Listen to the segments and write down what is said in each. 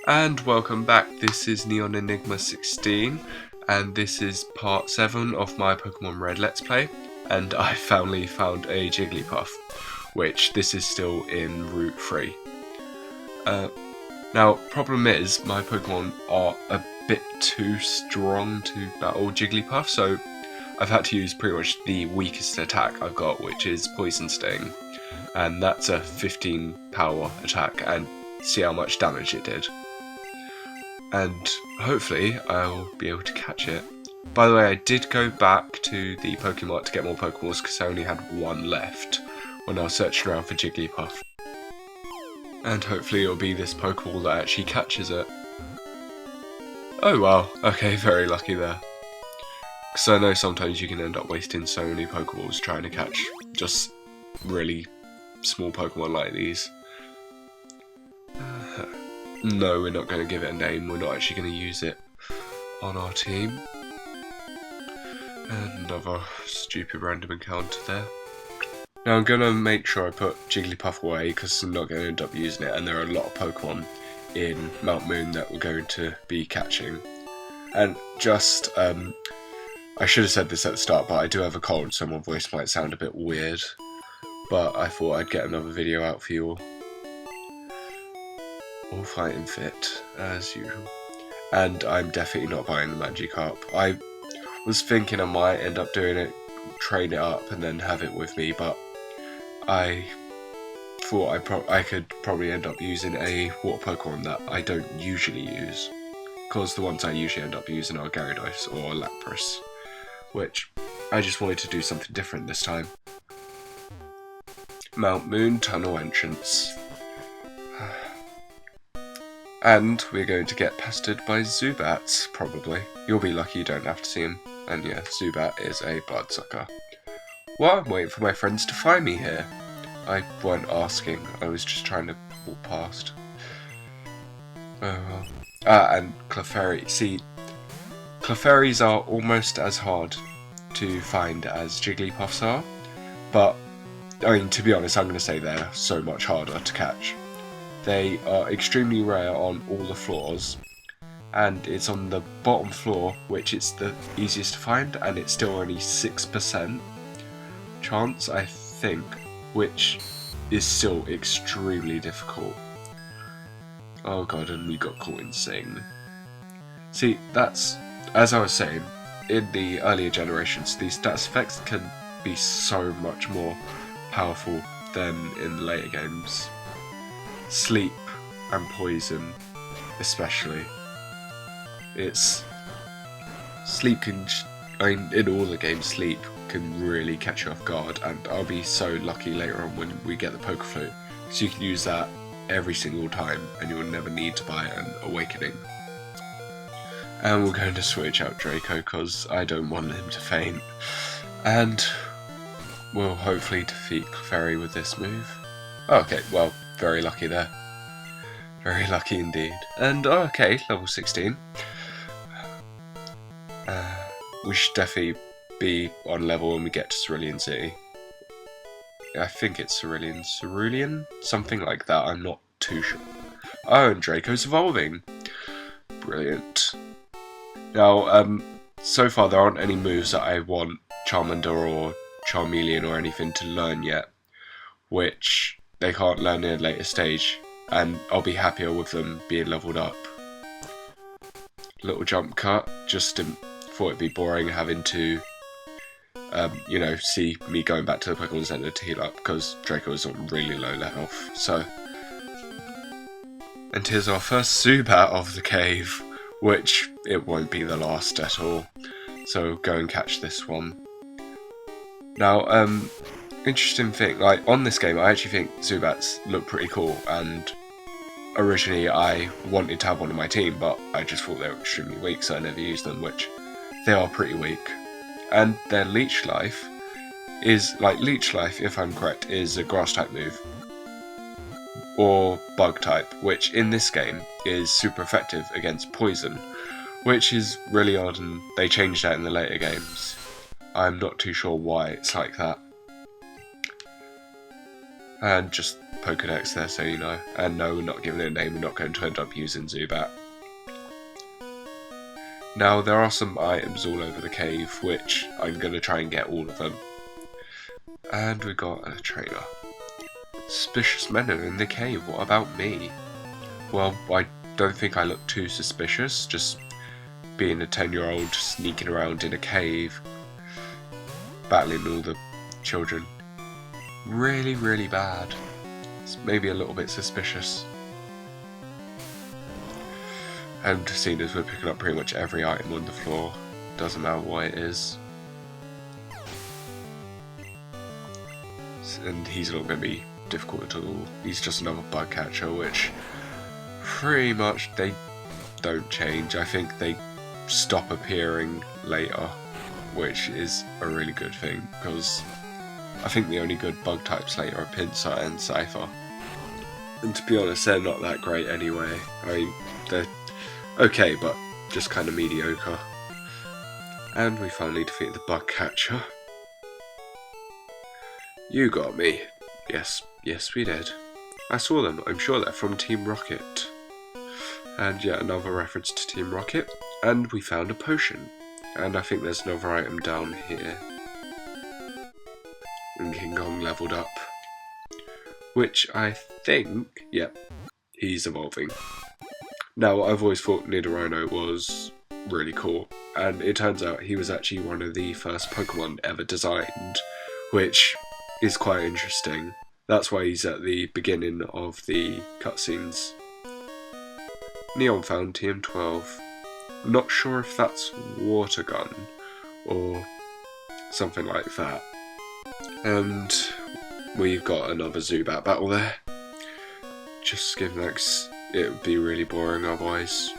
And welcome back, this is Neon Enigma 16, and this is part 7 of my Pokemon Red Let's Play, and I finally found a Jigglypuff, which this is still in Route 3. Now, problem is, my Pokemon are a bit too strong to battle Jigglypuff, so I've had to use pretty much the weakest attack I've got, which is Poison Sting, and that's a 15 power attack, and see how much damage it did. And hopefully I'll be able to catch it. By the way, I did go back to the Pokemon to get more Pokeballs because I only had one left when I was searching around for Jigglypuff. And hopefully it'll be this Pokeball that actually catches it. Oh wow, okay, very lucky there. Because I know sometimes you can end up wasting so many Pokeballs trying to catch just really small Pokemon like these. No, we're not going to give it a name, we're not actually going to use it on our team. Another stupid random encounter there. Now I'm going to make sure I put Jigglypuff away because I'm not going to end up using it, and there are a lot of Pokemon in Mount Moon that we're going to be catching. And just, I should have said this at the start, but I do have a cold so my voice might sound a bit weird. But I thought I'd get another video out for you all. All fighting fit, as usual. And I'm definitely not buying the Magikarp. I was thinking I might end up doing it, train it up, and then have it with me, but I thought I could probably end up using a water Pokemon that I don't usually use. Because the ones I usually end up using are Gyarados or Lapras, which I just wanted to do something different this time. Mount Moon Tunnel entrance. And we're going to get pestered by Zubats, probably. You'll be lucky you don't have to see him. And yeah, Zubat is a bloodsucker. Well, I'm waiting for my friends to find me here. I weren't asking, I was just trying to walk past. Oh well. And Clefairy. See, Clefairies are almost as hard to find as Jigglypuffs are. But, I mean, to be honest, I'm going to say they're so much harder to catch. They are extremely rare on all the floors, and it's on the bottom floor, which is the easiest to find, and it's still only 6% chance, I think, which is still extremely difficult. Oh god, and we got caught in Sing. See, that's, as I was saying, in the earlier generations, these stats effects can be so much more powerful than in the later games. Sleep and Poison, especially. Sleep can, I mean, in all the games, Sleep can really catch you off guard, and I'll be so lucky later on when we get the Poke Flute, so you can use that every single time, and you'll never need to buy an Awakening. And we're going to switch out Draco, because I don't want him to faint, and we'll hopefully defeat Clefairy with this move. Okay, well, very lucky there. Very lucky indeed. And okay, level 16. We should definitely be on level when we get to Cerulean City. I think it's Cerulean? Something like that, I'm not too sure. Oh, and Draco's evolving. Brilliant. Now, so far there aren't any moves that I want Charmander or Charmeleon or anything to learn yet, which they can't learn in a later stage, and I'll be happier with them being leveled up. Little jump cut, just thought it'd be boring having to, you know, see me going back to the Pokemon Center to heal up, because Draco is on really low health, so. And here's our first Zubat of the cave, which it won't be the last at all, so go and catch this one. Now, interesting thing, like, on this game I actually think Zubats look pretty cool, and originally I wanted to have one on my team, but I just thought they were extremely weak, so I never used them, which they are pretty weak. And their Leech Life is, like, Leech Life, if I'm correct, is a grass type move, or bug type, which in this game is super effective against poison, which is really odd, and they changed that in the later games. I'm not too sure why it's like that. And just Pokedex there, so you know. And no, we're not giving it a name, we're not going to end up using Zubat. Now, there are some items all over the cave, which I'm going to try and get all of them. And we got a trainer. Suspicious men are in the cave, what about me? Well, I don't think I look too suspicious, just being a 10-year-old sneaking around in a cave, battling all the children. Really, really bad. It's maybe a little bit suspicious. And seeing as we're picking up pretty much every item on the floor, doesn't matter what it is. And he's not going to be difficult at all. He's just another bug catcher, which pretty much they don't change. I think they stop appearing later, which is a really good thing, because I think the only good bug types later are Pinsir and Cypher. And to be honest, they're not that great anyway. I mean, they're okay, but just kind of mediocre. And we finally defeated the bug catcher. You got me. Yes, we did. I saw them. I'm sure they're from Team Rocket. And yet another reference to Team Rocket. And we found a potion. And I think there's another item down here. And King Kong leveled up. Which I think, yep, he's evolving. Now, I've always thought Nidorino was really cool. And it turns out he was actually one of the first Pokemon ever designed. Which is quite interesting. That's why he's at the beginning of the cutscenes. Neon found TM12. Not sure if that's water gun or something like that. And we've got another Zubat battle there. Just give next. It would be really boring otherwise.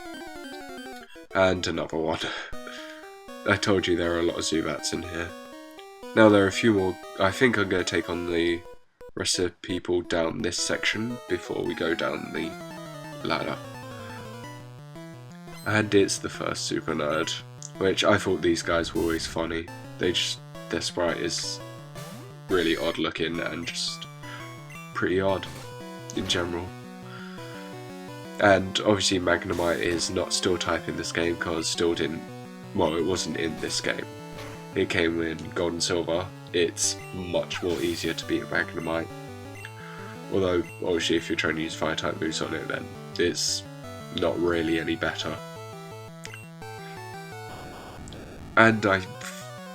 And another one. I told you there are a lot of Zubats in here. Now there are a few more. I think I'm going to take on the rest of the people down this section before we go down the ladder. And it's the first Super Nerd, which I thought these guys were always funny. Their sprite is really odd looking and just pretty odd in general. And obviously Magnemite is not Steel type in this game because Steel didn't, well, it wasn't in this game. It came in Gold and Silver. It's much more easier to beat a Magnemite. Although, obviously, if you're trying to use Fire-type moves on it, then it's not really any better. And I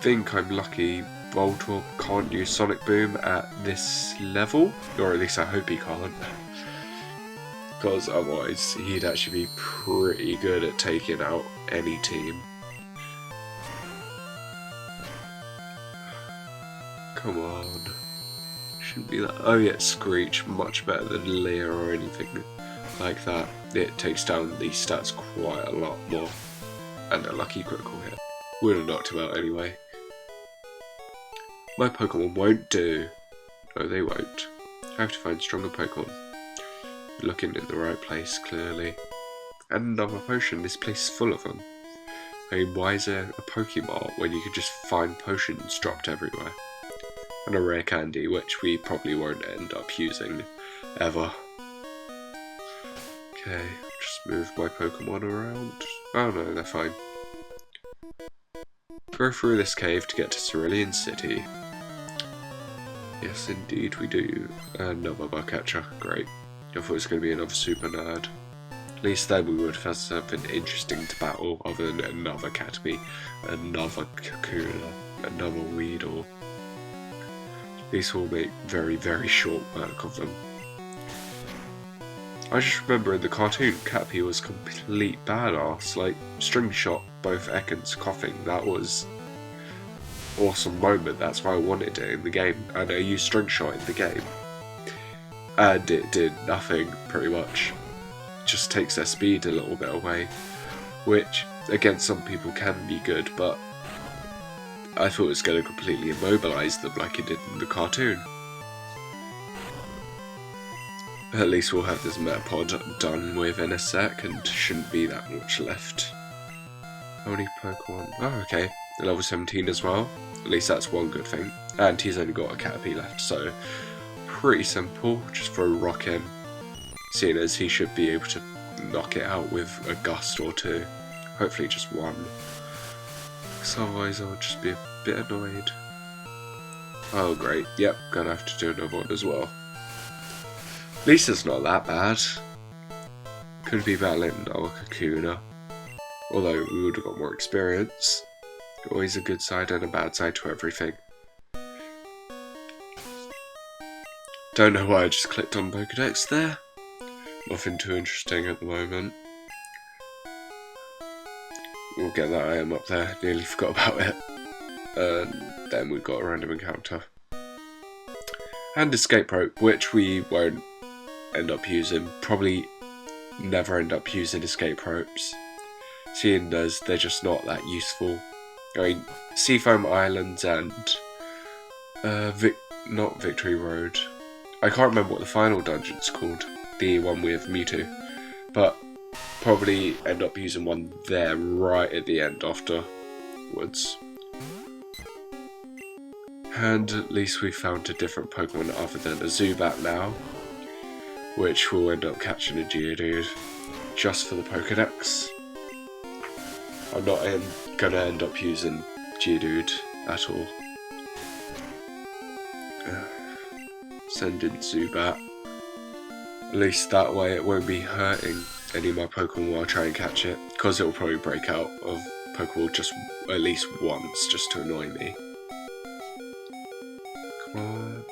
think I'm lucky Voltorb can't use Sonic Boom at this level. Or at least I hope he can't. Because otherwise, he'd actually be pretty good at taking out any team. Come on. Shouldn't be that. Oh yeah, Screech, much better than Leer or anything like that. It takes down these stats quite a lot more. And a lucky critical hit. Would have knocked him out anyway. My Pokemon won't do. No, they won't. I have to find stronger Pokemon. Looking in the right place, clearly. And another potion. This place is full of them. I mean, why is there a Pokemon when you could just find potions dropped everywhere? And a rare candy, which we probably won't end up using ever. Okay, just move my Pokemon around. Oh no, they're fine. Go through this cave to get to Cerulean City. Yes, indeed we do. Another Bugcatcher, great. I thought it was going to be another Super Nerd. At least then we would have had something interesting to battle other than another Caterpie, another Kakuna, another Weedle. These will make very, very short work of them. I just remember in the cartoon, Caterpie was complete badass, like string shot both Ekans coughing. That was awesome moment, that's why I wanted it in the game, and I used string shot in the game. And it did nothing, pretty much. Just takes their speed a little bit away, which against some people can be good, but I thought it was going to completely immobilise them like it did in the cartoon. At least we'll have this Metapod done with in a sec, and shouldn't be that much left. How many Pokemon? Oh, okay. Level 17 as well. At least that's one good thing. And he's only got a Caterpie left, so pretty simple. Just throw Rock in, seeing as he should be able to knock it out with a gust or two. Hopefully just one. Because otherwise I'll just be a bit annoyed. Oh great, yep, gonna have to do another one as well. At least it's not that bad. Could be battling our Kakuna. Although we would have got more experience. Always a good side and a bad side to everything. Don't know why I just clicked on Pokédex there. Nothing too interesting at the moment. We'll get that item up there, nearly forgot about it. And then we've got a random encounter. And escape rope, which we won't end up using. Probably never end up using escape ropes. Seeing as they're just not that useful. I mean, Seafoam Islands and not Victory Road. I can't remember what the final dungeon's called. The one with Mewtwo. But probably end up using one there right at the end afterwards. And at least we found a different Pokemon other than a Zubat now. Which will end up catching a Geodude. Just for the Pokédex. I'm not gonna end up using Geodude at all. Send in Zubat. At least that way it won't be hurting any of my Pokemon while I try and catch it. Because it will probably break out of Pokeball just at least once, just to annoy me. Come on.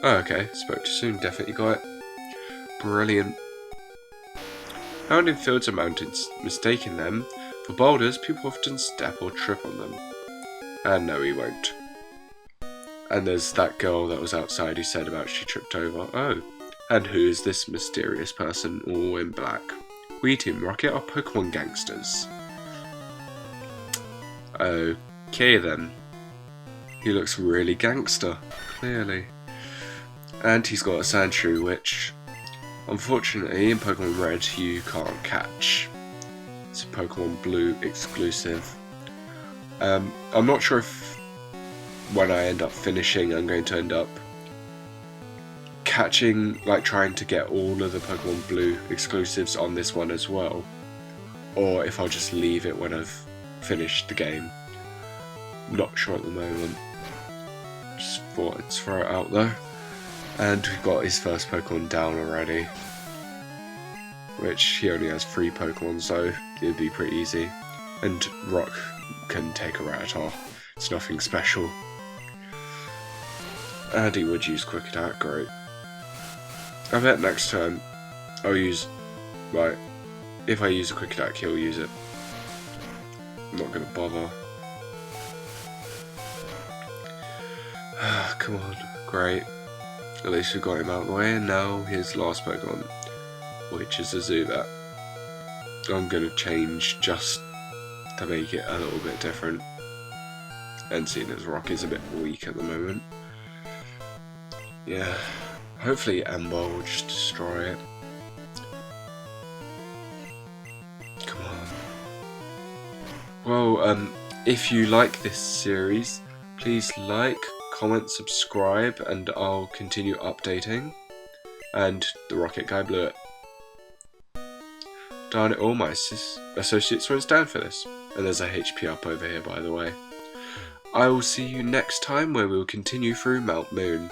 Oh, okay, spoke too soon, definitely got it. Brilliant. Found in fields and mountains, mistaking them for boulders, people often step or trip on them. And no, he won't. And there's that girl that was outside who said about she tripped over. Oh, and who is this mysterious person all in black? We Team Rocket are Pokemon gangsters. Okay then. He looks really gangster, clearly. And he's got a Sandshrew, which unfortunately in Pokemon Red you can't catch. It's a Pokemon Blue exclusive. I'm not sure if when I end up finishing I'm going to end up catching, like trying to get all of the Pokemon Blue exclusives on this one as well. Or if I'll just leave it when I've finished the game. Not sure at the moment. Just thought I'd throw it out there. And we've got his first Pokemon down already. Which he only has 3 Pokemon, so it'd be pretty easy. And Rock can take a Rattata. It's nothing special. And he would use Quick Attack, great. I bet next turn I'll use, like, if I use a Quick Attack he'll use it. I'm not gonna bother. Come on, great. At least we got him out of the way, and now his last Pokemon, which is a Zubat. I'm gonna change just to make it a little bit different. And seeing as Rock is a bit weak at the moment. Yeah, hopefully Ember will just destroy it. Come on. Well, if you like this series, please like, comment, subscribe, and I'll continue updating. And the Rocket Guy blew it. Darn it all, my associates won't stand for this. And there's a HP up over here, by the way. I will see you next time where we will continue through Mount Moon.